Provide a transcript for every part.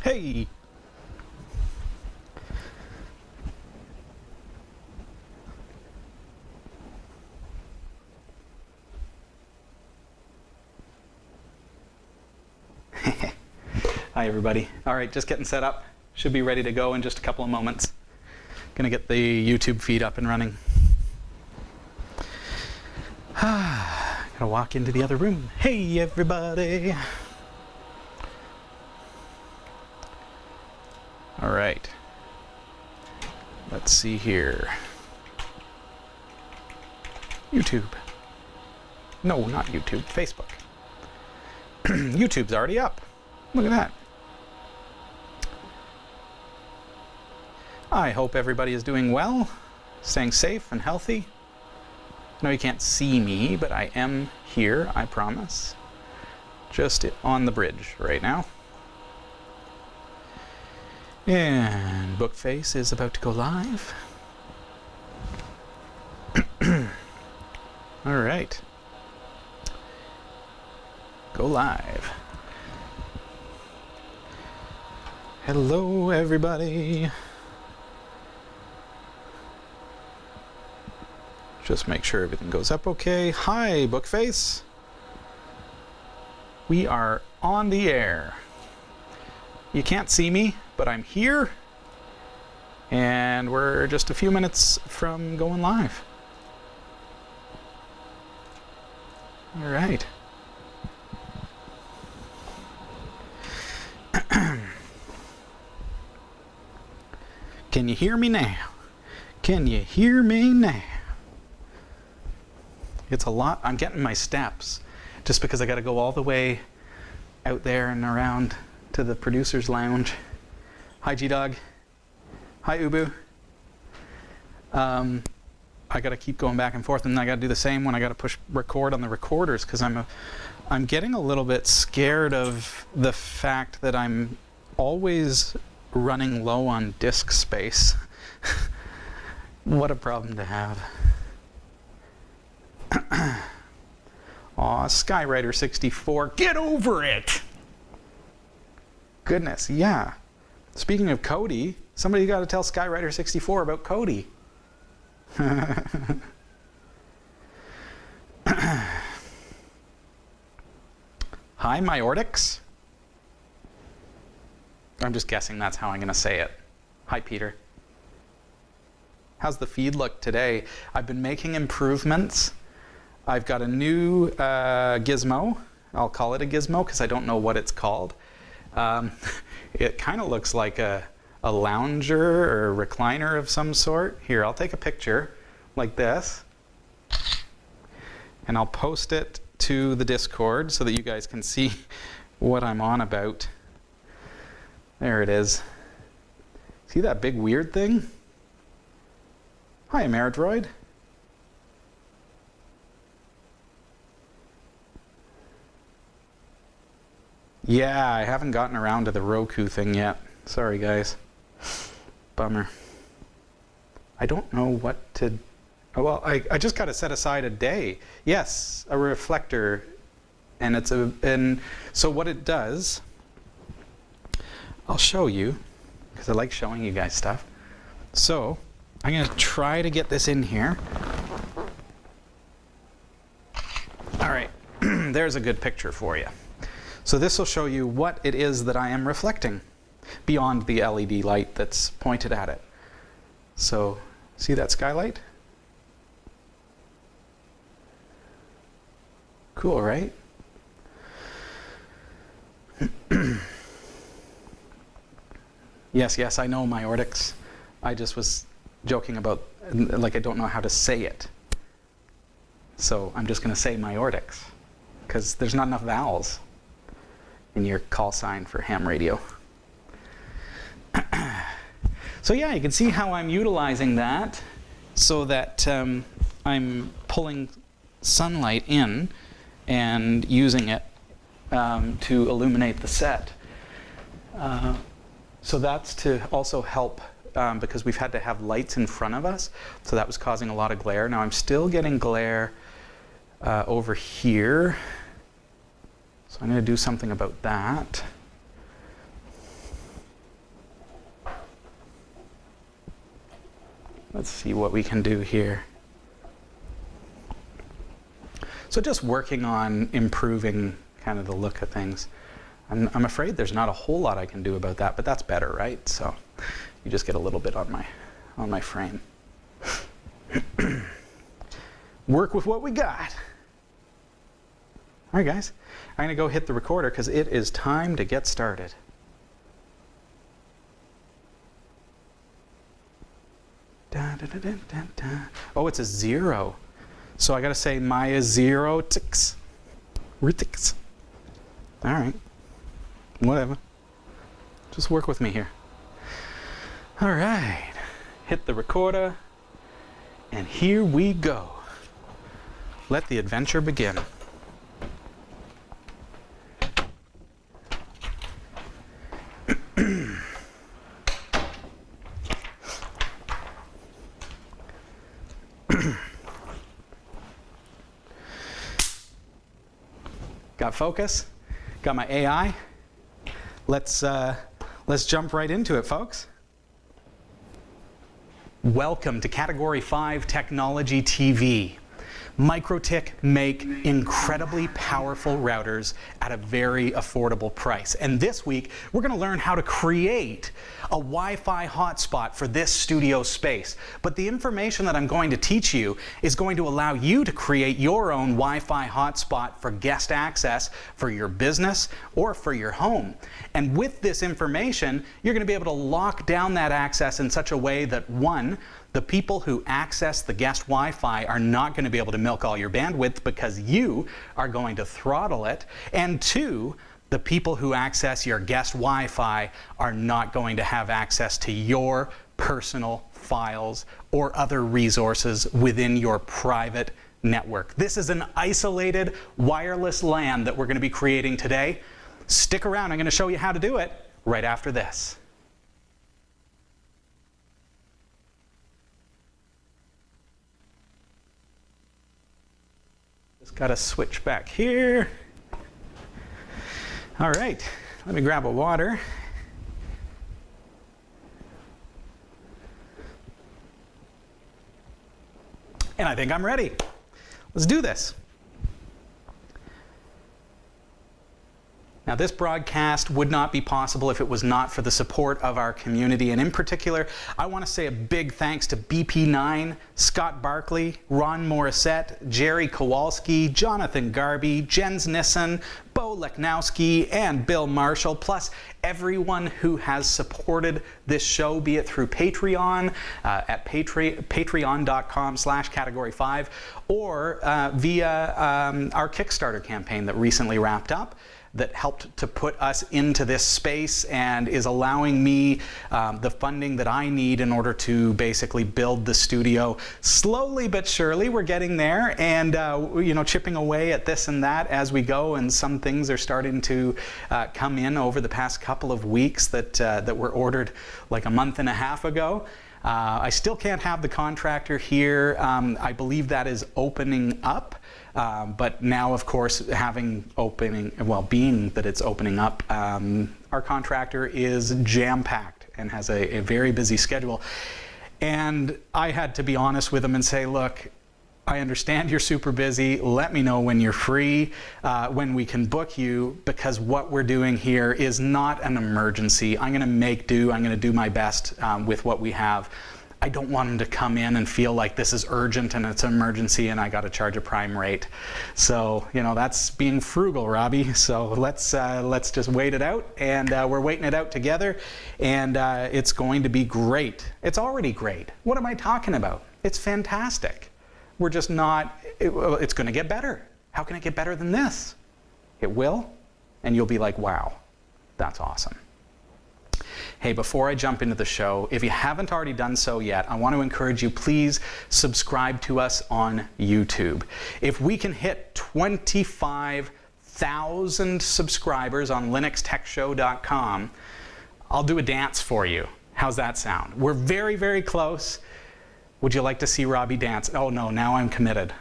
Hey! Hi everybody. Alright, just getting set up. Should be ready to go in just a couple of moments. Gonna get the YouTube feed up and running. Gotta walk into the other room. Hey everybody! Alright. Let's see here. YouTube. No, not YouTube. Facebook. YouTube's already up. Look at that. I hope everybody is doing well, staying safe and healthy. I know you can't see me, but I am here, I promise. Just on the bridge right now. And Bookface is about to go live. All right. Go live. Hello, everybody. Just make sure everything goes up okay. Hi, Bookface. We are on the air. You can't see me, but I'm here. And we're just a few minutes from going live. All right. Can you hear me now? Can you hear me now? It's a lot. I'm getting my steps just because I got to go all the way out there and around to the producer's lounge. Hi, G-Dog. Hi, Ubu. I got to keep going back and forth, and I got to do the same when I got to push record on the recorders because I'm getting a little bit scared of the fact that I'm always running low on disk space. What a problem to have. Aw, Skywriter64, get over it! Goodness, yeah. Speaking of Cody, somebody got to tell Skywriter64 about Cody. Hi, Myortix. I'm just guessing that's how I'm going to say it. Hi, Peter. How's the feed look today? I've been making improvements. I've got a new gizmo. I'll call it a gizmo because I don't know what it's called. It kind of looks like a lounger or a recliner of some sort. Here, I'll take a picture like this. And I'll post it to the Discord so that you guys can see what I'm on about. There it is. See that big weird thing? Hi, Ameridroid. Yeah, I haven't gotten around to the Roku thing yet. Sorry, guys. Bummer. I don't know what to... Oh, well, I just got to set aside a day. Yes, a reflector. And so what it does... I'll show you, because I like showing you guys stuff. So, I'm going to try to get this in here. All right, there's a good picture for you. So this will show you what it is that I am reflecting beyond the LED light that's pointed at it. So, see that skylight? Cool, right? Yes, I know, Myortix. I just was joking about, like, I don't know how to say it. So I'm just going to say Myortix, because there's not enough vowels in your call sign for ham radio. So yeah, you can see how I'm utilizing that so that I'm pulling sunlight in and using it to illuminate the set. So that's to also help because we've had to have lights in front of us, so that was causing a lot of glare. Now I'm still getting glare over here, so I'm going to do something about that. Let's see what we can do here. So just working on improving kind of the look of things. I'm afraid there's not a whole lot I can do about that, but that's better, right? So you just get a little bit on my frame. Work with what we got. All right, guys. I'm going to go hit the recorder because it is time to get started. Da, da, da, da, da, da. Oh, it's a 0. So I got to say Maya 0 ticks. Ritix. All right. Whatever. Just work with me here. All right. Hit the recorder. And here we go. Let the adventure begin. Got focus, got my AI. Let's jump right into it, folks. Welcome to Category 5 Technology TV. MikroTik make incredibly powerful routers at a very affordable price. And this week, we're going to learn how to create a Wi-Fi hotspot for this studio space. But the information that I'm going to teach you is going to allow you to create your own Wi-Fi hotspot for guest access for your business or for your home. And with this information, you're going to be able to lock down that access in such a way that, one, the people who access the guest Wi-Fi are not going to be able to milk all your bandwidth because you are going to throttle it. And two, the people who access your guest Wi-Fi are not going to have access to your personal files or other resources within your private network. This is an isolated wireless LAN that we're going to be creating today. Stick around, I'm going to show you how to do it right after this. Got to switch back here. All right, let me grab a water. And I think I'm ready. Let's do this. Now, this broadcast would not be possible if it was not for the support of our community. And in particular, I want to say a big thanks to BP9, Scott Barkley, Ron Morissette, Jerry Kowalski, Jonathan Garby, Jens Nissen, Bo Leknowski, and Bill Marshall, plus everyone who has supported this show, be it through Patreon, at patreon.com/category5, or via our Kickstarter campaign that recently wrapped up, that helped to put us into this space and is allowing me the funding that I need in order to basically build the studio. Slowly but surely, we're getting there, and you know, chipping away at this and that as we go, and some things are starting to come in over the past couple of weeks that were ordered like a month and a half ago. I still can't have the contractor here. I believe that is opening up. But now, of course, being that it's opening up, our contractor is jam-packed and has a very busy schedule. And I had to be honest with him and say, look, I understand you're super busy. Let me know when you're free, when we can book you, because what we're doing here is not an emergency. I'm going to make do. I'm going to do my best with what we have. I don't want him to come in and feel like this is urgent and it's an emergency and I got to charge a prime rate. So, you know, that's being frugal, Robbie. So let's just wait it out, and we're waiting it out together, and it's going to be great. It's already great. What am I talking about? It's fantastic. We're just not, it's going to get better. How can it get better than this? It will, and you'll be like, wow, that's awesome. Hey, before I jump into the show, if you haven't already done so yet, I want to encourage you, please subscribe to us on YouTube. If we can hit 25,000 subscribers on linuxtechshow.com, I'll do a dance for you. How's that sound? We're very, very close. Would you like to see Robbie dance? Oh no, now I'm committed.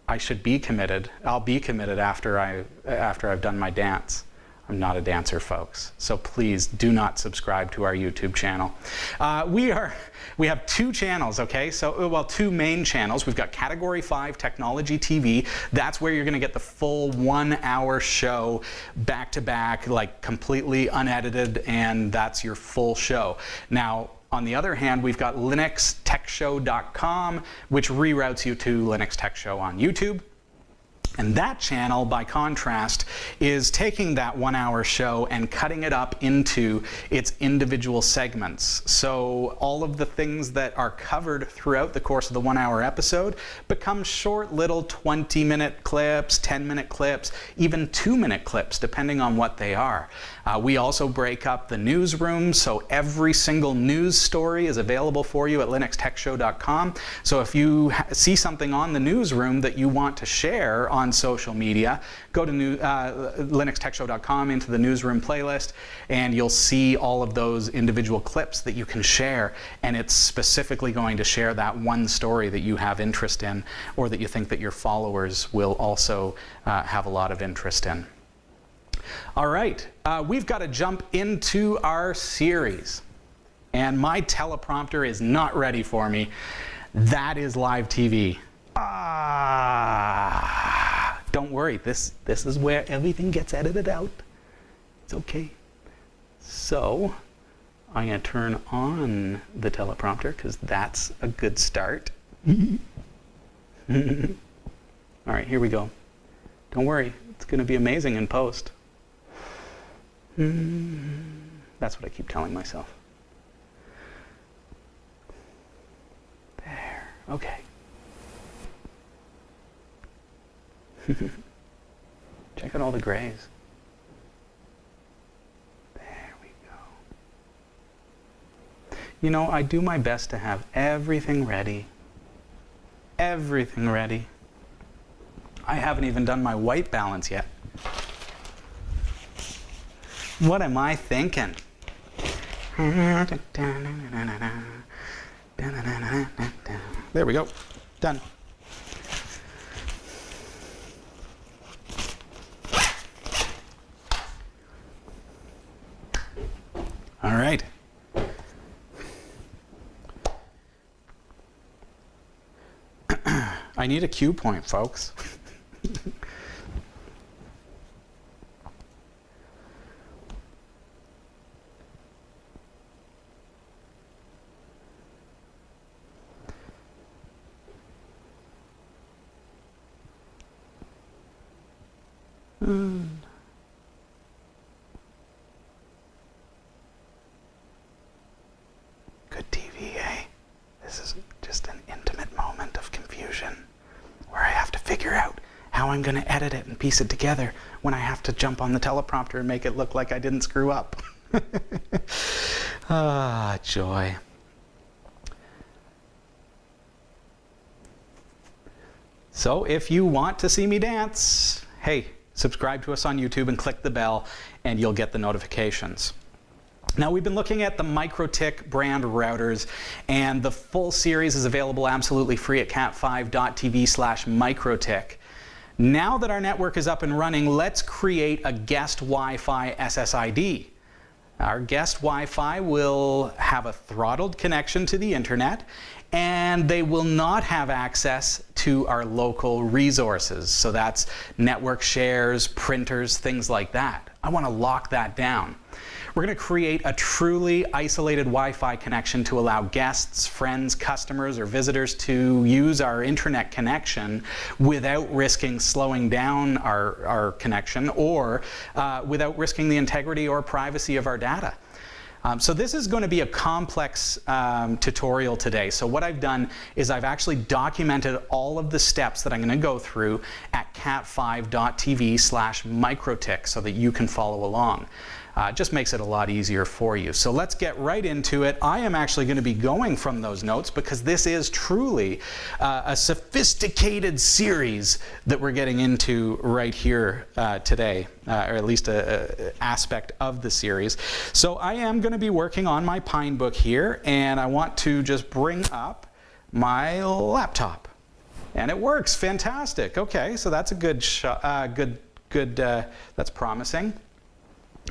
I should be committed. I'll be committed after I've done my dance. I'm not a dancer, folks. So please do not subscribe to our YouTube channel. We have 2 channels, okay? So, well, 2 main channels. We've got Category 5 Technology TV. That's where you're going to get the full 1-hour show back to back, like completely unedited, and that's your full show. Now, on the other hand, we've got linuxtechshow.com, which reroutes you to Linux Tech Show on YouTube. And that channel, by contrast, is taking that 1-hour show and cutting it up into its individual segments. So all of the things that are covered throughout the course of the 1-hour episode become short little 20-minute clips, 10-minute clips, even 2-minute clips, depending on what they are. We also break up the newsroom, so every single news story is available for you at linuxtechshow.com. So if you see something on the newsroom that you want to share on social media, go to linuxtechshow.com into the newsroom playlist, and you'll see all of those individual clips that you can share, and it's specifically going to share that one story that you have interest in, or that you think that your followers will also have a lot of interest in. All right, we've got to jump into our series, and my teleprompter is not ready for me. That is live TV. Don't worry, this is where everything gets edited out. It's okay. So I'm going to turn on the teleprompter because that's a good start. All right, here we go. Don't worry, it's going to be amazing in post. That's what I keep telling myself. There, okay. Check out all the grays. There we go. You know, I do my best to have everything ready. Everything ready. I haven't even done my white balance yet. What am I thinking? There we go. Done. All right. I need a cue point, folks. Good TV, eh? This is just an intimate moment of confusion where I have to figure out how I'm going to edit it and piece it together when I have to jump on the teleprompter and make it look like I didn't screw up. Ah, joy. So if you want to see me dance, hey, subscribe to us on YouTube and click the bell and you'll get the notifications. Now, we've been looking at the MikroTik brand routers, and the full series is available absolutely free at cat5.tv/MikroTik. Now that our network is up and running, let's create a guest Wi-Fi SSID. Our guest Wi-Fi will have a throttled connection to the internet, and they will not have access to our local resources. So that's network shares, printers, things like that. I want to lock that down. We're going to create a truly isolated Wi-Fi connection to allow guests, friends, customers, or visitors to use our internet connection without risking slowing down our connection or without risking the integrity or privacy of our data. So this is going to be a complex tutorial today. So what I've done is I've actually documented all of the steps that I'm going to go through at cat5.tv/MikroTik so that you can follow along. It just makes it a lot easier for you. So let's get right into it. I am actually going to be going from those notes because this is truly a sophisticated series that we're getting into right here today, or at least an aspect of the series. So I am going to be working on my Pinebook here, and I want to just bring up my laptop. And it works fantastic. Okay, so that's a good shot, that's promising.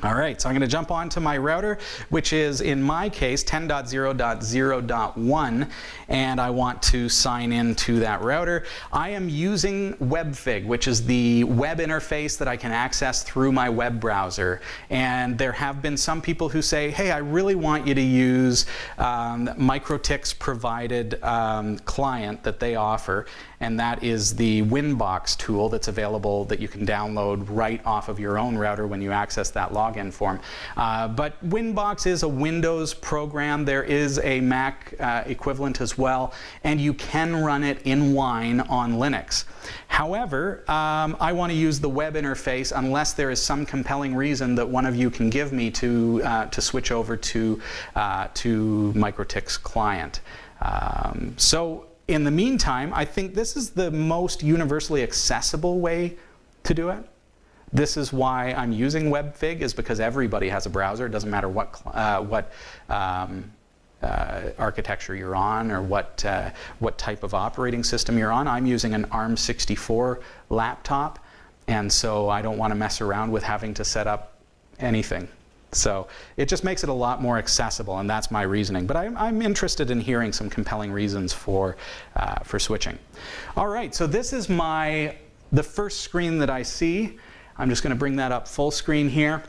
All right, so I'm going to jump onto my router, which is, in my case, 10.0.0.1, and I want to sign in to that router. I am using WebFig, which is the web interface that I can access through my web browser. And there have been some people who say, hey, I really want you to use MikroTik's provided client that they offer, and that is the Winbox tool that's available that you can download right off of your own router when you access that login form. But Winbox is a Windows program. There is a Mac equivalent as well, and you can run it in Wine on Linux. However, I want to use the web interface unless there is some compelling reason that one of you can give me to switch over to MikroTik's client. So in the meantime, I think this is the most universally accessible way to do it. This is why I'm using WebFig, is because everybody has a browser. It doesn't matter what architecture you're on or what type of operating system you're on. I'm using an ARM64 laptop, and so I don't want to mess around with having to set up anything. So it just makes it a lot more accessible, and that's my reasoning. But I'm interested in hearing some compelling reasons for switching. All right, so this is the first screen that I see. I'm just going to bring that up full screen here,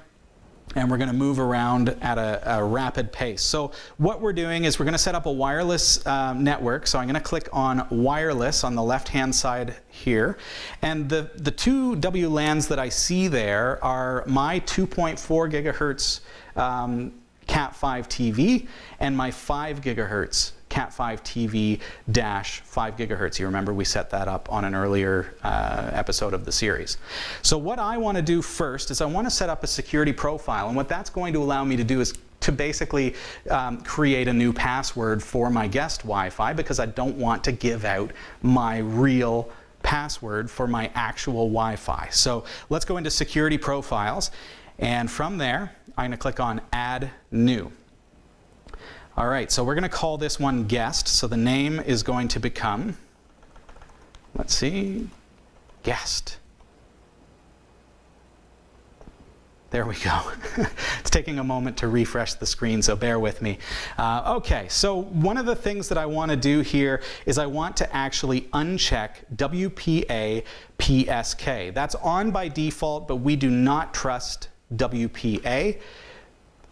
and we're going to move around at a rapid pace. So what we're doing is we're going to set up a wireless network. So I'm going to click on wireless on the left-hand side here. And the two WLANs that I see there are my 2.4 gigahertz Cat5 TV and my 5 gigahertz Cat5 TV dash 5 gigahertz. You remember we set that up on an earlier episode of the series. So what I want to do first is I want to set up a security profile, and what that's going to allow me to do is to basically create a new password for my guest Wi-Fi, because I don't want to give out my real password for my actual Wi-Fi. So let's go into security profiles, and from there I'm going to click on Add New. All right, so we're going to call this one Guest. So the name is going to become, let's see, Guest. There we go. It's taking a moment to refresh the screen, so bear with me. Okay, so one of the things that I want to do here is I want to actually uncheck WPA PSK. That's on by default, but we do not trust WPA.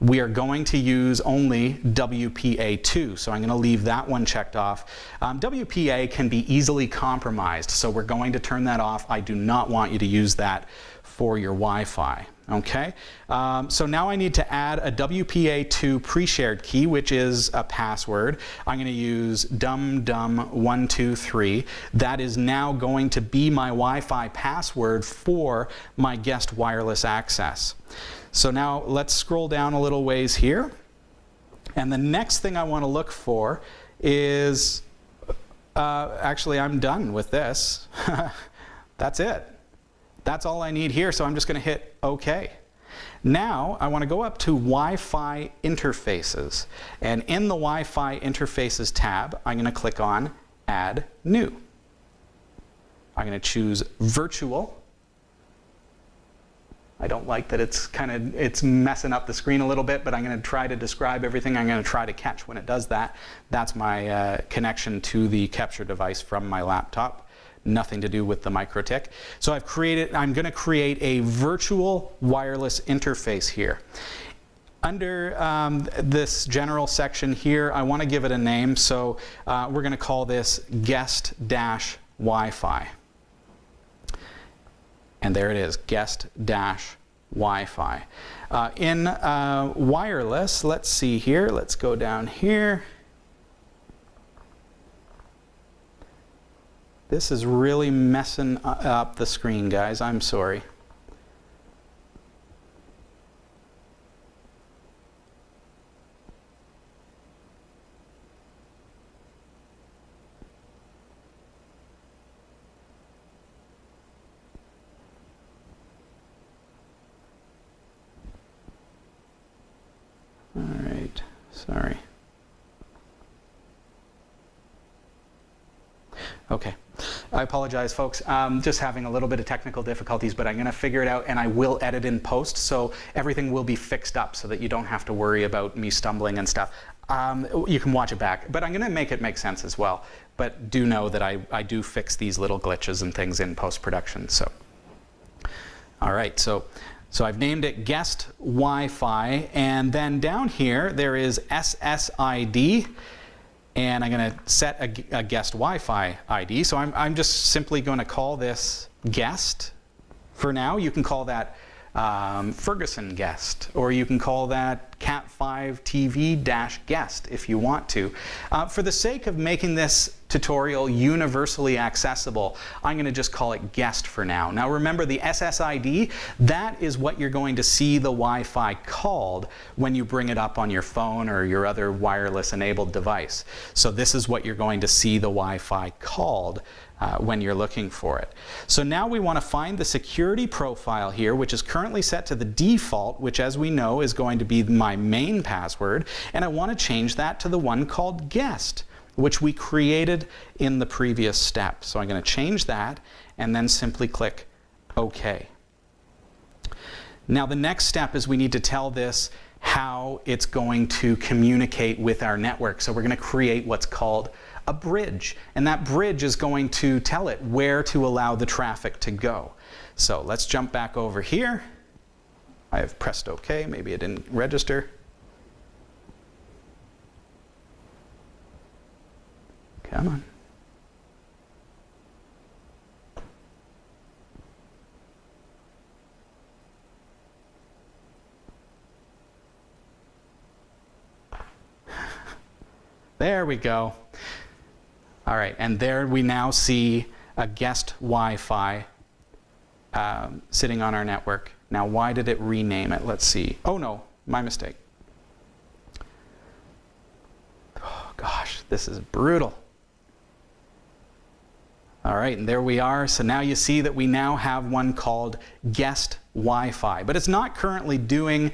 We are going to use only WPA2, so I'm going to leave that one checked off. WPA can be easily compromised, so we're going to turn that off. I do not want you to use that for your Wi-Fi. Okay, so now I need to add a WPA2 pre-shared key, which is a password. I'm going to use dumdum123. That is now going to be my Wi-Fi password for my guest wireless access. So now let's scroll down a little ways here. And the next thing I want to look for is, actually I'm done with this. That's it. That's all I need here, so I'm just going to hit OK. Now I want to go up to Wi-Fi interfaces. And in the Wi-Fi interfaces tab, I'm going to click on Add New. I'm going to choose Virtual. I don't like that it's messing up the screen a little bit, but I'm going to try to describe everything. I'm going to try to catch when it does that. That's my connection to the capture device from my laptop. Nothing to do with the MikroTik. So I'm going to create a virtual wireless interface here. Under this general section here, I want to give it a name, so we're going to call this Guest-Wi-Fi. And there it is, Guest-Wi-Fi. In wireless, let's see here, let's go down here. This is really messing up the screen, guys. I'm sorry. All right, sorry. Okay. I apologize, folks. Just having a little bit of technical difficulties, but I'm going to figure it out, and I will edit in post, so everything will be fixed up so that you don't have to worry about me stumbling and stuff. You can watch it back, but I'm going to make it make sense as well. But do know that I do fix these little glitches and things in post-production. So, all right, so I've named it guest Wi-Fi, and then down here there is SSID. And I'm going to set a guest Wi-Fi ID. So I'm just simply going to call this guest for now. You can call that Ferguson guest, or you can call that Cat5 TV-guest if you want to. For the sake of making this tutorial universally accessible, I'm going to just call it guest for now. Now remember, the SSID, that is what you're going to see the Wi-Fi called when you bring it up on your phone or your other wireless enabled device. So this is what you're going to see the Wi-Fi called when you're looking for it. So now we want to find the security profile here, which is currently set to the default, which as we know is going to be my main password, and I want to change that to the one called guest, which we created in the previous step. So I'm going to change that and then simply click OK. Now the next step is we need to tell this how it's going to communicate with our network. So we're going to create what's called a bridge, and that bridge is going to tell it where to allow the traffic to go. So let's jump back over here. I have pressed OK, maybe it didn't register. Come on. There we go. All right, and there we now see a guest Wi-Fi sitting on our network. Now, why did it rename it? Let's see. Oh no, my mistake. Oh gosh, this is brutal. All right, and there we are. So now you see that we now have one called guest Wi-Fi, but it's not currently doing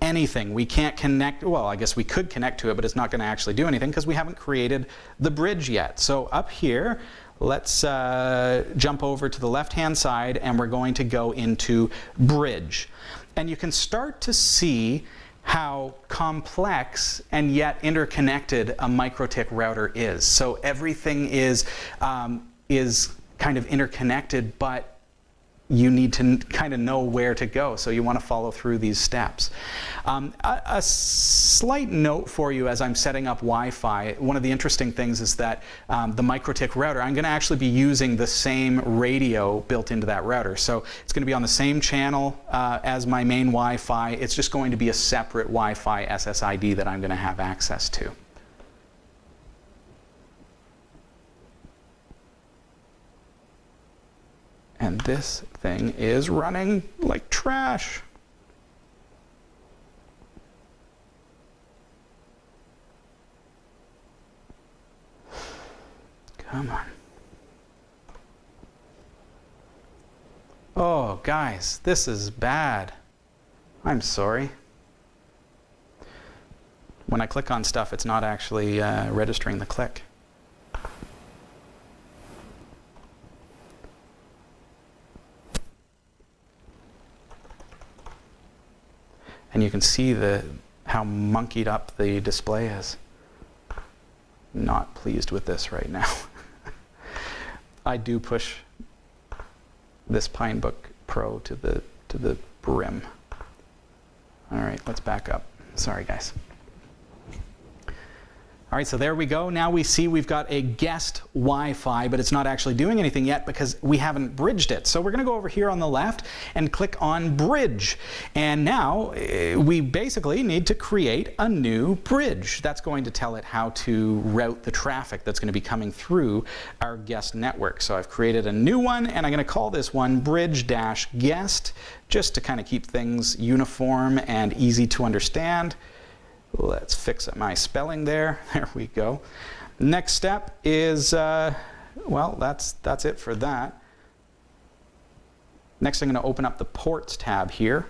anything. We can't connect, well, I guess we could connect to it, but it's not going to actually do anything because we haven't created the bridge yet. So up here, let's jump over to the left-hand side, and we're going to go into bridge. And you can start to see how complex and yet interconnected a MikroTik router is. So everything is kind of interconnected, but you need to kind of know where to go, so you want to follow through these steps. A slight note for you as I'm setting up Wi-Fi, one of the interesting things is that the MikroTik router, I'm going to actually be using the same radio built into that router. So it's going to be on the same channel as my main Wi-Fi. It's just going to be a separate Wi-Fi SSID that I'm going to have access to. And this thing is running like trash. Come on. Oh, guys, this is bad. I'm sorry. When I click on stuff, it's not actually registering the click. And you can see how monkeyed up the display is. Not pleased with this right now. I do push this Pinebook Pro to the brim. All right, let's back up. Sorry, guys. All right, so there we go. Now we see we've got a guest Wi-Fi, but it's not actually doing anything yet because we haven't bridged it. So we're going to go over here on the left and click on Bridge. And now we basically need to create a new bridge. That's going to tell it how to route the traffic that's going to be coming through our guest network. So I've created a new one, and I'm going to call this one Bridge-Guest, just to kind of keep things uniform and easy to understand. Let's fix up my spelling there. There we go. Next step is, well, that's it for that. Next, I'm going to open up the Ports tab here.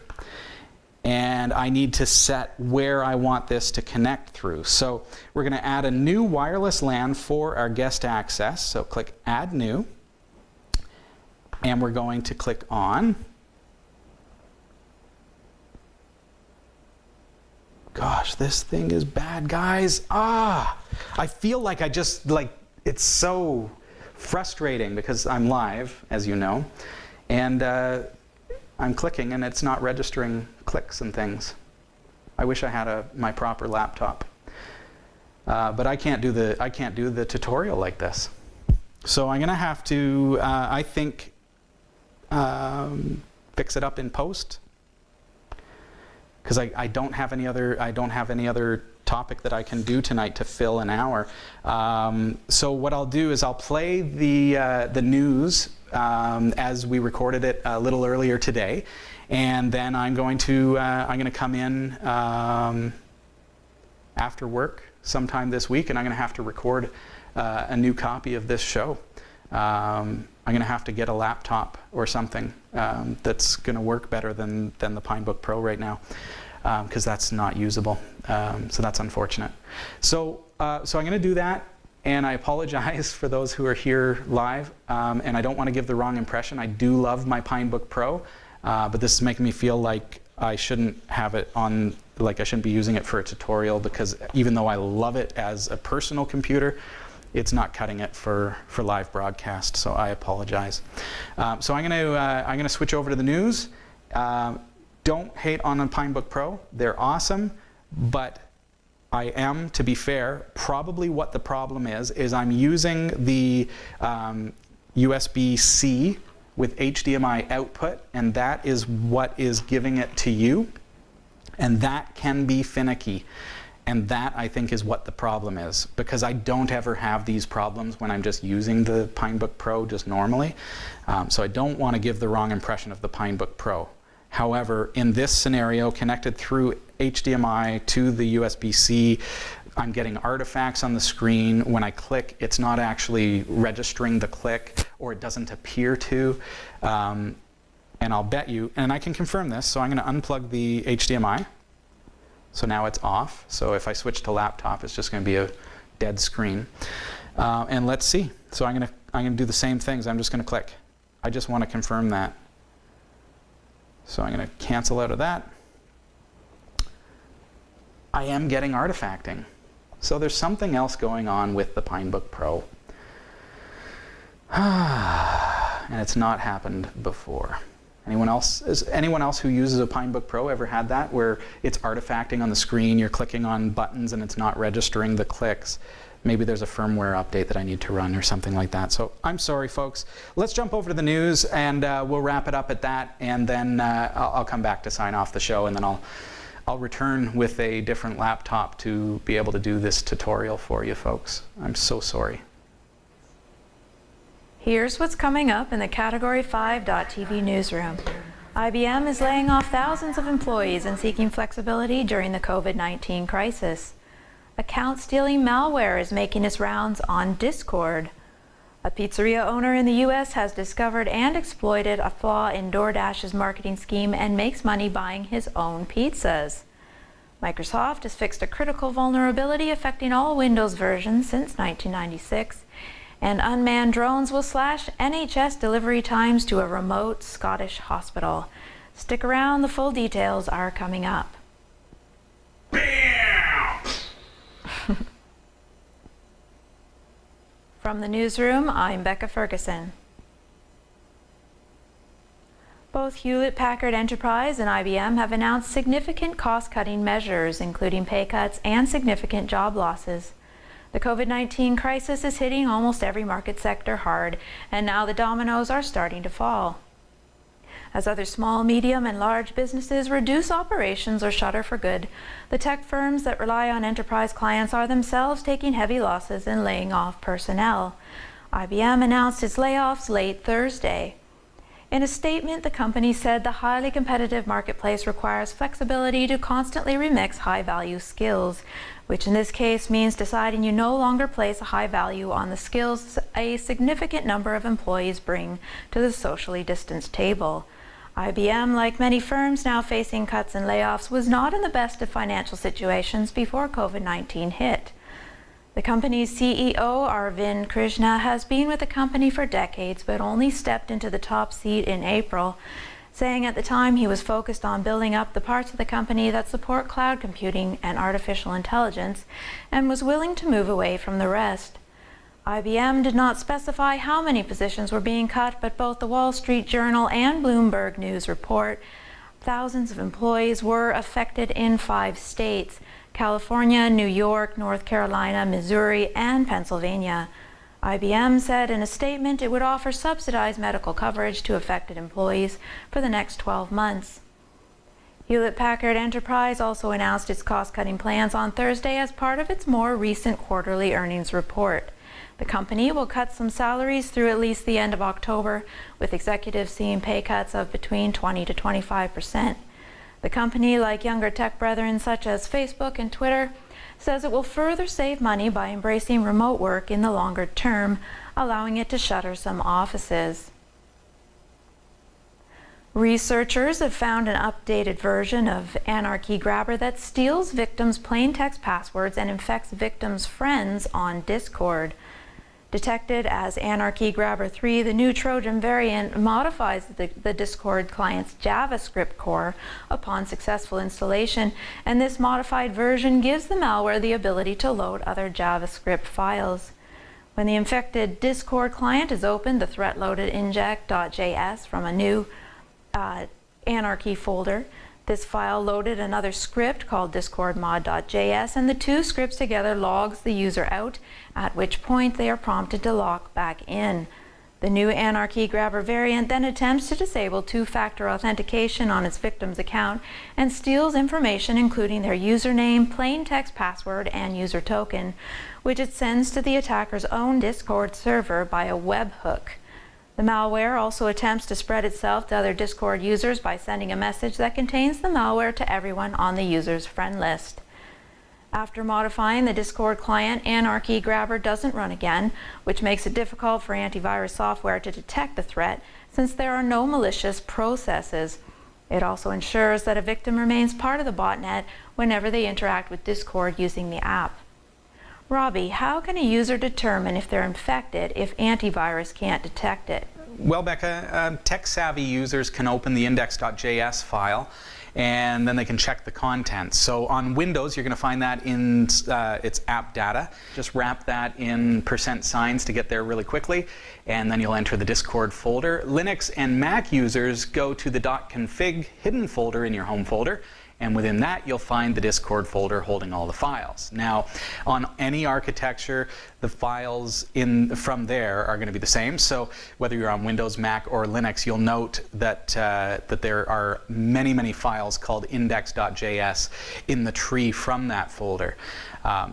And I need to set where I want this to connect through. So we're going to add a new wireless LAN for our guest access. So click Add New. And we're going to click on, gosh, this thing is bad, guys. I feel like it's so frustrating because I'm live, as you know, and I'm clicking and it's not registering clicks and things. I wish I had my proper laptop, but I can't do the tutorial like this. So I'm gonna have to, I think, fix it up in post, because I don't have any other topic that I can do tonight to fill an hour. So what I'll do is I'll play the news as we recorded it a little earlier today, and then I'm going to come in after work sometime this week, and I'm going to have to record a new copy of this show. I'm going to have to get a laptop or something that's going to work better than the Pinebook Pro right now, because that's not usable. So that's unfortunate. So I'm going to do that, and I apologize for those who are here live, and I don't want to give the wrong impression. I do love my Pinebook Pro, but this is making me feel like I shouldn't have it on, like I shouldn't be using it for a tutorial, because even though I love it as a personal computer, it's not cutting it for live broadcast, so I apologize. So I'm gonna switch over to the news. Don't hate on a Pinebook Pro; they're awesome, but I am, to be fair, probably what the problem is I'm using the USB-C with HDMI output, and that is what is giving it to you, and that can be finicky. And that, I think, is what the problem is, because I don't ever have these problems when I'm just using the Pinebook Pro just normally. So I don't want to give the wrong impression of the Pinebook Pro. However, in this scenario, connected through HDMI to the USB-C, I'm getting artifacts on the screen. When I click, it's not actually registering the click, or it doesn't appear to. And I'll bet you, and I can confirm this, so I'm going to unplug the HDMI. So now it's off. So if I switch to laptop, it's just going to be a dead screen. And let's see. So I'm going to do the same things. I'm just going to click. I just want to confirm that. So I'm going to cancel out of that. I am getting artifacting. So there's something else going on with the Pinebook Pro. And it's not happened before. Anyone else who uses a Pinebook Pro ever had that, where it's artifacting on the screen, you're clicking on buttons and it's not registering the clicks? Maybe there's a firmware update that I need to run or something like that. So I'm sorry, folks. Let's jump over to the news, and we'll wrap it up at that, and then I'll come back to sign off the show, and then I'll return with a different laptop to be able to do this tutorial for you folks. I'm so sorry. Here's what's coming up in the Category5.tv newsroom. IBM is laying off thousands of employees and seeking flexibility during the COVID-19 crisis. Account-stealing malware is making its rounds on Discord. A pizzeria owner in the U.S. has discovered and exploited a flaw in DoorDash's marketing scheme and makes money buying his own pizzas. Microsoft has fixed a critical vulnerability affecting all Windows versions since 1996. And unmanned drones will slash NHS delivery times to a remote Scottish hospital. Stick around, the full details are coming up. From the newsroom, I'm Becca Ferguson. Both Hewlett-Packard Enterprise and IBM have announced significant cost-cutting measures, including pay cuts and significant job losses. The COVID-19 crisis is hitting almost every market sector hard, and now the dominoes are starting to fall. As other small, medium, and large businesses reduce operations or shutter for good, the tech firms that rely on enterprise clients are themselves taking heavy losses and laying off personnel. IBM announced its layoffs late Thursday. In a statement, the company said the highly competitive marketplace requires flexibility to constantly remix high-value skills, which in this case means deciding you no longer place a high value on the skills a significant number of employees bring to the socially distanced table. IBM, like many firms now facing cuts and layoffs, was not in the best of financial situations before COVID-19 hit. The company's CEO, Arvind Krishna, has been with the company for decades, but only stepped into the top seat in April, saying at the time he was focused on building up the parts of the company that support cloud computing and artificial intelligence, and was willing to move away from the rest. IBM did not specify how many positions were being cut, but both the Wall Street Journal and Bloomberg News report thousands of employees were affected in 5 states: California, New York, North Carolina, Missouri, and Pennsylvania. IBM said in a statement it would offer subsidized medical coverage to affected employees for the next 12 months. Hewlett-Packard Enterprise also announced its cost-cutting plans on Thursday as part of its more recent quarterly earnings report. The company will cut some salaries through at least the end of October, with executives seeing pay cuts of between 20 to 25%. The company, like younger tech brethren such as Facebook and Twitter, says it will further save money by embracing remote work in the longer term, allowing it to shutter some offices. Researchers have found an updated version of Anarchy Grabber that steals victims' plain text passwords and infects victims' friends on Discord. Detected as Anarchy Grabber 3, the new Trojan variant modifies the Discord client's JavaScript core upon successful installation, and this modified version gives the malware the ability to load other JavaScript files. When the infected Discord client is opened, the threat loaded inject.js from a new Anarchy folder. This file loaded another script called discordmod.js, and the 2 scripts together logs the user out, at which point they are prompted to log back in. The new Anarchy Grabber variant then attempts to disable 2-factor authentication on its victim's account and steals information including their username, plain text password, and user token, which it sends to the attacker's own Discord server by a webhook. The malware also attempts to spread itself to other Discord users by sending a message that contains the malware to everyone on the user's friend list. After modifying the Discord client, Anarchy Grabber doesn't run again, which makes it difficult for antivirus software to detect the threat since there are no malicious processes. It also ensures that a victim remains part of the botnet whenever they interact with Discord using the app. Robbie, how can a user determine if they're infected if antivirus can't detect it? Well, Becca, tech-savvy users can open the index.js file, and then they can check the contents. So on Windows, you're going to find that in its app data. Just wrap that in %signs to get there really quickly, and then you'll enter the Discord folder. Linux and Mac users go to the .config hidden folder in your home folder, and within that you'll find the Discord folder holding all the files. Now, on any architecture, the files from there are going to be the same. So whether you're on Windows, Mac, or Linux, you'll note that there are many files called index.js in the tree from that folder.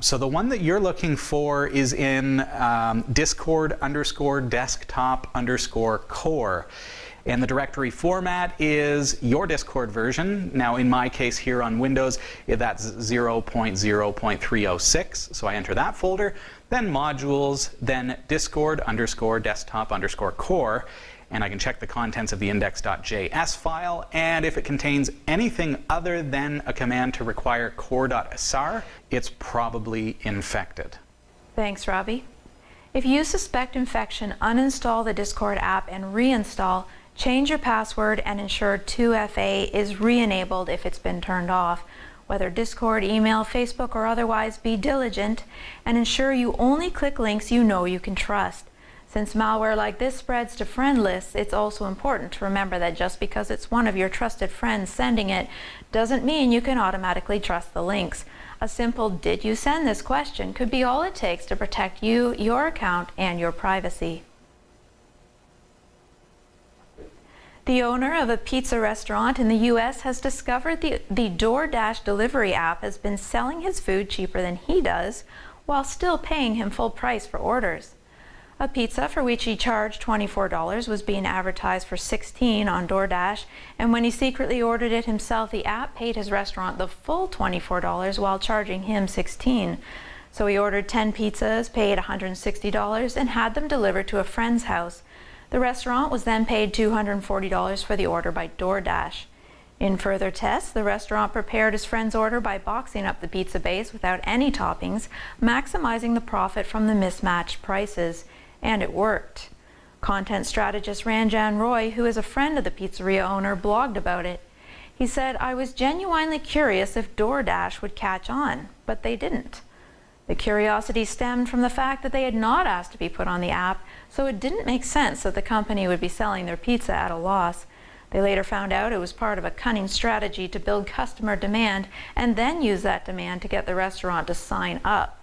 So the one that you're looking for is in Discord_desktop_core. And the directory format is your Discord version. Now, in my case here on Windows, that's 0.0.306. So I enter that folder, then modules, then Discord_desktop_core. And I can check the contents of the index.js file. And if it contains anything other than a command to require core.sr, it's probably infected. Thanks, Robbie. If you suspect infection, uninstall the Discord app and reinstall. Change your password and ensure 2FA is re-enabled if it's been turned off. Whether Discord, email, Facebook, or otherwise, be diligent and ensure you only click links you know you can trust. Since malware like this spreads to friend lists, it's also important to remember that just because it's one of your trusted friends sending it doesn't mean you can automatically trust the links. A simple "did you send this?" question could be all it takes to protect you, your account, and your privacy. The owner of a pizza restaurant in the U.S. has discovered the DoorDash delivery app has been selling his food cheaper than he does while still paying him full price for orders. A pizza for which he charged $24 was being advertised for $16 on DoorDash, and when he secretly ordered it himself, the app paid his restaurant the full $24 while charging him $16. So he ordered 10 pizzas, paid $160, and had them delivered to a friend's house. The restaurant was then paid $240 for the order by DoorDash. In further tests, the restaurant prepared his friend's order by boxing up the pizza base without any toppings, maximizing the profit from the mismatched prices. And it worked. Content strategist Ranjan Roy, who is a friend of the pizzeria owner, blogged about it. He said, "I was genuinely curious if DoorDash would catch on, but they didn't. The curiosity stemmed from the fact that they had not asked to be put on the app, so it didn't make sense that the company would be selling their pizza at a loss. They later found out it was part of a cunning strategy to build customer demand and then use that demand to get the restaurant to sign up."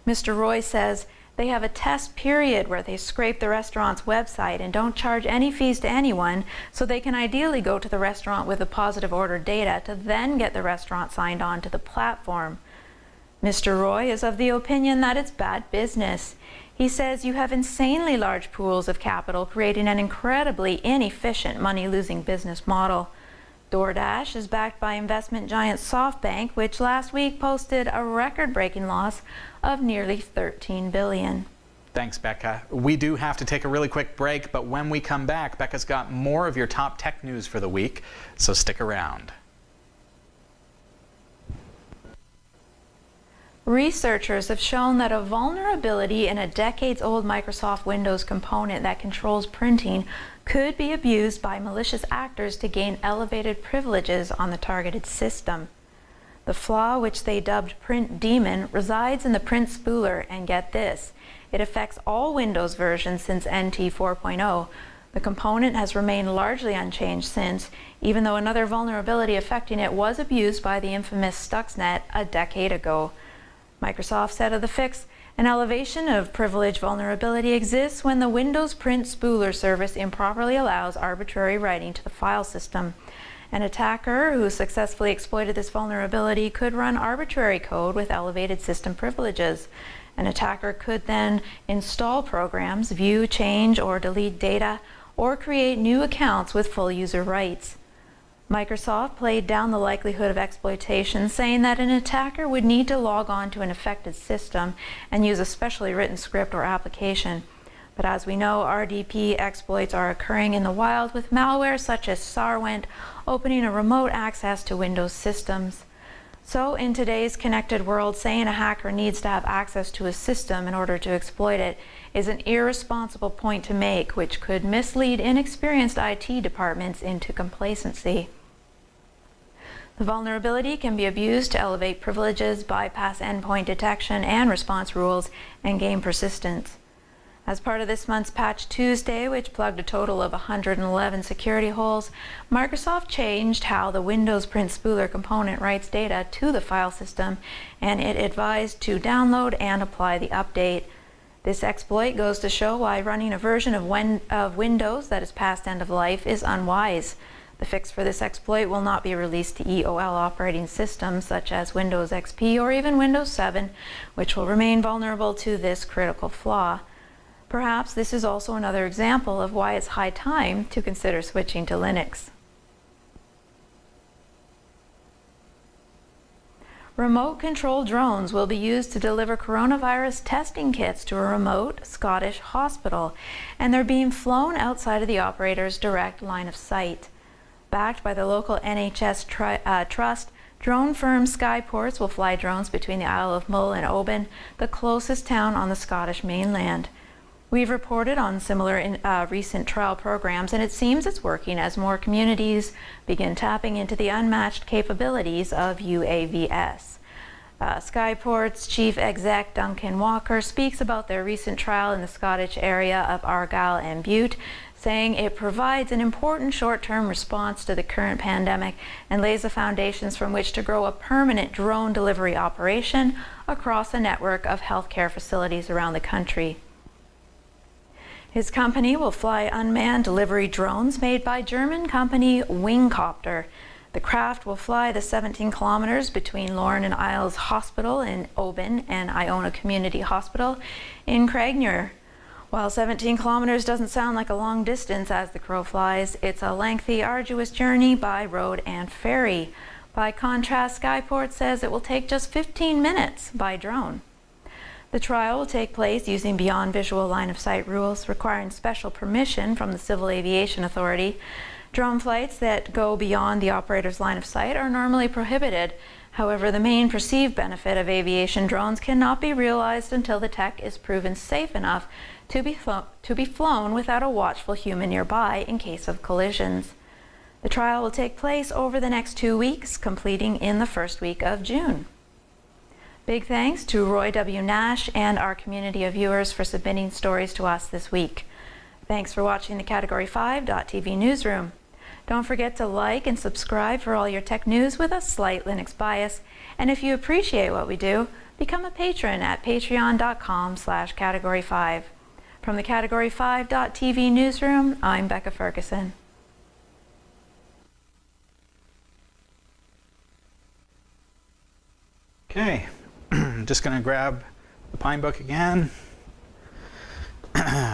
Mr. Roy says they have a test period where they scrape the restaurant's website and don't charge any fees to anyone, so they can ideally go to the restaurant with the positive order data to then get the restaurant signed on to the platform. Mr. Roy is of the opinion that it's bad business. He says you have insanely large pools of capital, creating an incredibly inefficient money-losing business model. DoorDash is backed by investment giant SoftBank, which last week posted a record-breaking loss of nearly $13 billion. Thanks, Becca. We do have to take a really quick break, but when we come back, Becca's got more of your top tech news for the week, so stick around. Researchers have shown that a vulnerability in a decades-old Microsoft Windows component that controls printing could be abused by malicious actors to gain elevated privileges on the targeted system. The flaw, which they dubbed Print Demon, resides in the print spooler, and get this, it affects all Windows versions since NT 4.0. The component has remained largely unchanged since, even though another vulnerability affecting it was abused by the infamous Stuxnet a decade ago. Microsoft said of the fix, an elevation of privilege vulnerability exists when the Windows Print Spooler service improperly allows arbitrary writing to the file system. An attacker who successfully exploited this vulnerability could run arbitrary code with elevated system privileges. An attacker could then install programs, view, change, or delete data, or create new accounts with full user rights. Microsoft played down the likelihood of exploitation, saying that an attacker would need to log on to an affected system and use a specially written script or application. But as we know, RDP exploits are occurring in the wild, with malware such as Sarwent opening a remote access to Windows systems. So in today's connected world, saying a hacker needs to have access to a system in order to exploit it is an irresponsible point to make, which could mislead inexperienced IT departments into complacency. The vulnerability can be abused to elevate privileges, bypass endpoint detection and response rules, and gain persistence. As part of this month's Patch Tuesday, which plugged a total of 111 security holes, Microsoft changed how the Windows Print Spooler component writes data to the file system, and it advised to download and apply the update. This exploit goes to show why running a version of Windows that is past end of life is unwise. The fix for this exploit will not be released to EOL operating systems such as Windows XP or even Windows 7, which will remain vulnerable to this critical flaw. Perhaps this is also another example of why it's high time to consider switching to Linux. Remote control drones will be used to deliver coronavirus testing kits to a remote Scottish hospital, and they're being flown outside of the operator's direct line of sight. Backed by the local NHS trust, drone firm Skyports will fly drones between the Isle of Mull and Oban, the closest town on the Scottish mainland. We've reported on similar recent trial programs, and it seems it's working as more communities begin tapping into the unmatched capabilities of UAVs. Skyport's chief exec Duncan Walker speaks about their recent trial in the Scottish area of Argyll and Bute, saying it provides an important short-term response to the current pandemic and lays the foundations from which to grow a permanent drone delivery operation across a network of healthcare facilities around the country. His company will fly unmanned delivery drones made by German company Wingcopter. The craft will fly the 17 kilometers between Lorne and Isles Hospital in Oban and Iona Community Hospital in Craignier. While 17 kilometers doesn't sound like a long distance as the crow flies, it's a lengthy, arduous journey by road and ferry. By contrast, Skyport says it will take just 15 minutes by drone. The trial will take place using beyond visual line of sight rules, requiring special permission from the Civil Aviation Authority. Drone flights that go beyond the operator's line of sight are normally prohibited. However, the main perceived benefit of aviation drones cannot be realized until the tech is proven safe enough to be flown without a watchful human nearby in case of collisions. The trial will take place over the next 2 weeks, completing in the first week of June. Big thanks to Roy W. Nash and our community of viewers for submitting stories to us this week. Thanks for watching the Category5.tv newsroom. Don't forget to like and subscribe for all your tech news with a slight Linux bias. And if you appreciate what we do, become a patron at patreon.com/Category5. From the Category5.tv newsroom, I'm Becca Ferguson. Okay, just going to grab the Pinebook again.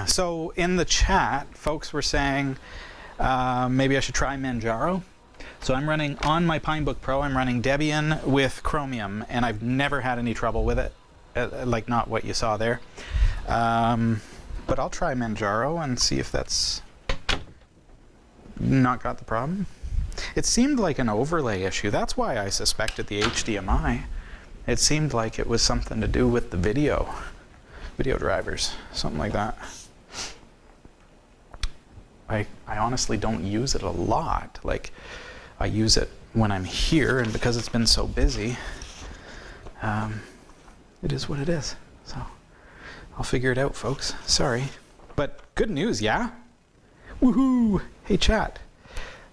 So in the chat, folks were saying maybe I should try Manjaro. So I'm running on my Pinebook Pro, I'm running Debian with Chromium, and I've never had any trouble with it, like not what you saw there. But I'll try Manjaro and see if that's not got the problem. It seemed like an overlay issue. That's why I suspected the HDMI. It seemed like it was something to do with the video drivers, something like that. I honestly don't use it a lot. Like, I use it when I'm here, and because it's been so busy, it is what it is. So I'll figure it out, folks. Sorry. But good news, yeah? Woohoo! Hey, chat.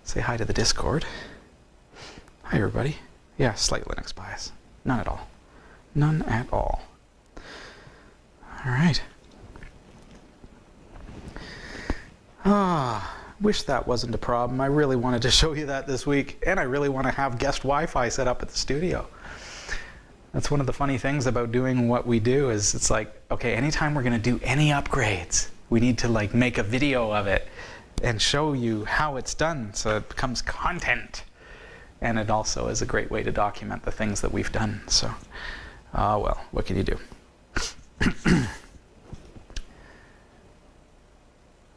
Say hi to the Discord. Hi, everybody. Yeah, slight Linux bias. None at all. None at all. All right. Wish that wasn't a problem. I really wanted to show you that this week, and I really want to have guest Wi-Fi set up at the studio. That's one of the funny things about doing what we do is it's like, okay, anytime we're going to do any upgrades, we need to like make a video of it and show you how it's done so it becomes content. And it also is a great way to document the things that we've done. So, well, what can you do?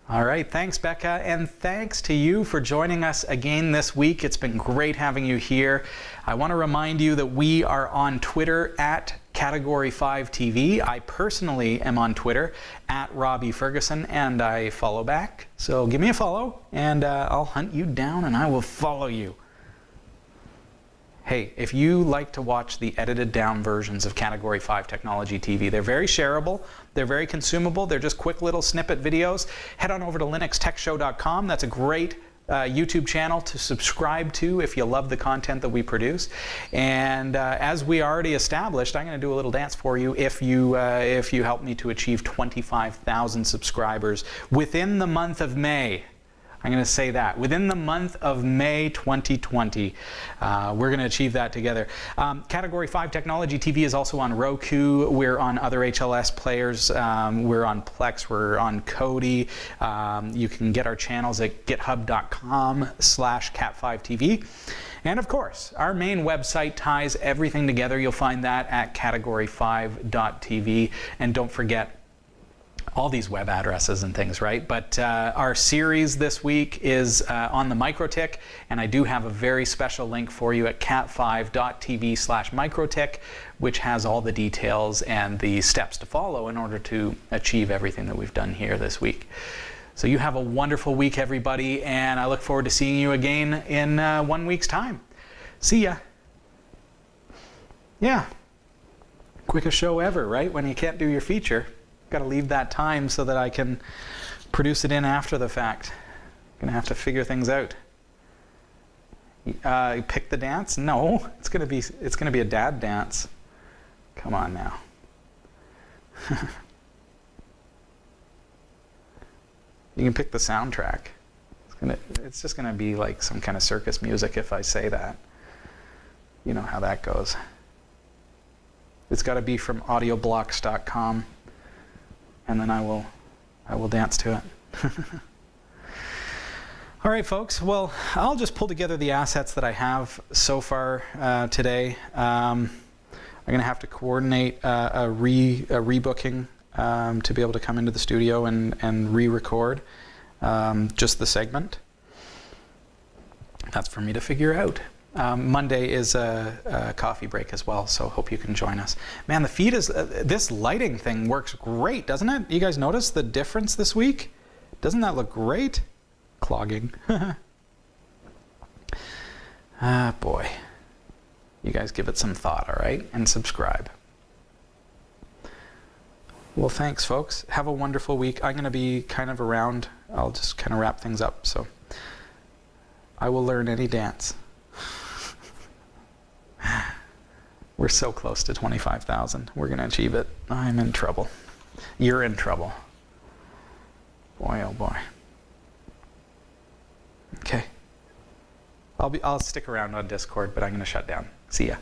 All right, thanks, Becca, and thanks to you for joining us again this week. It's been great having you here. I want to remind you that we are on Twitter at Category5TV. I personally am on Twitter at Robbie Ferguson, and I follow back. So give me a follow, and I'll hunt you down, and I will follow you. Hey, if you like to watch the edited down versions of Category 5 Technology TV, they're very shareable, they're very consumable, they're just quick little snippet videos. Head on over to linuxtechshow.com. That's a great YouTube channel to subscribe to if you love the content that we produce. And as we already established, I'm going to do a little dance for you if you help me to achieve 25,000 subscribers within the month of May. I'm going to say that. Within the month of May 2020, we're going to achieve that together. Category 5 Technology TV is also on Roku. We're on other HLS players. We're on Plex. We're on Kodi. You can get our channels at github.com/cat5tv. And of course, our main website ties everything together. You'll find that at category5.tv. And don't forget, all these web addresses and things, right? But our series this week is on the MikroTik, and I do have a very special link for you at cat5.tv/MikroTik, which has all the details and the steps to follow in order to achieve everything that we've done here this week. So you have a wonderful week, everybody, and I look forward to seeing you again in 1 week's time. See ya. Yeah. Quickest show ever, right? When you can't do your feature. Got to leave that time so that I can produce it in after the fact. Gonna have to figure things out. Pick the dance? No, it's gonna be a dad dance. Come on now. You can pick the soundtrack. It's just gonna be like some kind of circus music if I say that. You know how that goes. It's got to be from audioblocks.com. And then I will dance to it. All right, folks. Well, I'll just pull together the assets that I have so far today. I'm going to have to coordinate a rebooking to be able to come into the studio and re-record just the segment. That's for me to figure out. Monday is a coffee break as well, so hope you can join us. Man, the feed is, this lighting thing works great, doesn't it? You guys notice the difference this week? Doesn't that look great? Clogging. Ah, boy. You guys give it some thought, all right? And subscribe. Well, thanks, folks. Have a wonderful week. I'm going to be kind of around. I'll just kind of wrap things up, so I will learn any dance. We're so close to 25,000. We're going to achieve it. I'm in trouble. You're in trouble. Boy, oh boy. Okay. I'll stick around on Discord, but I'm going to shut down. See ya.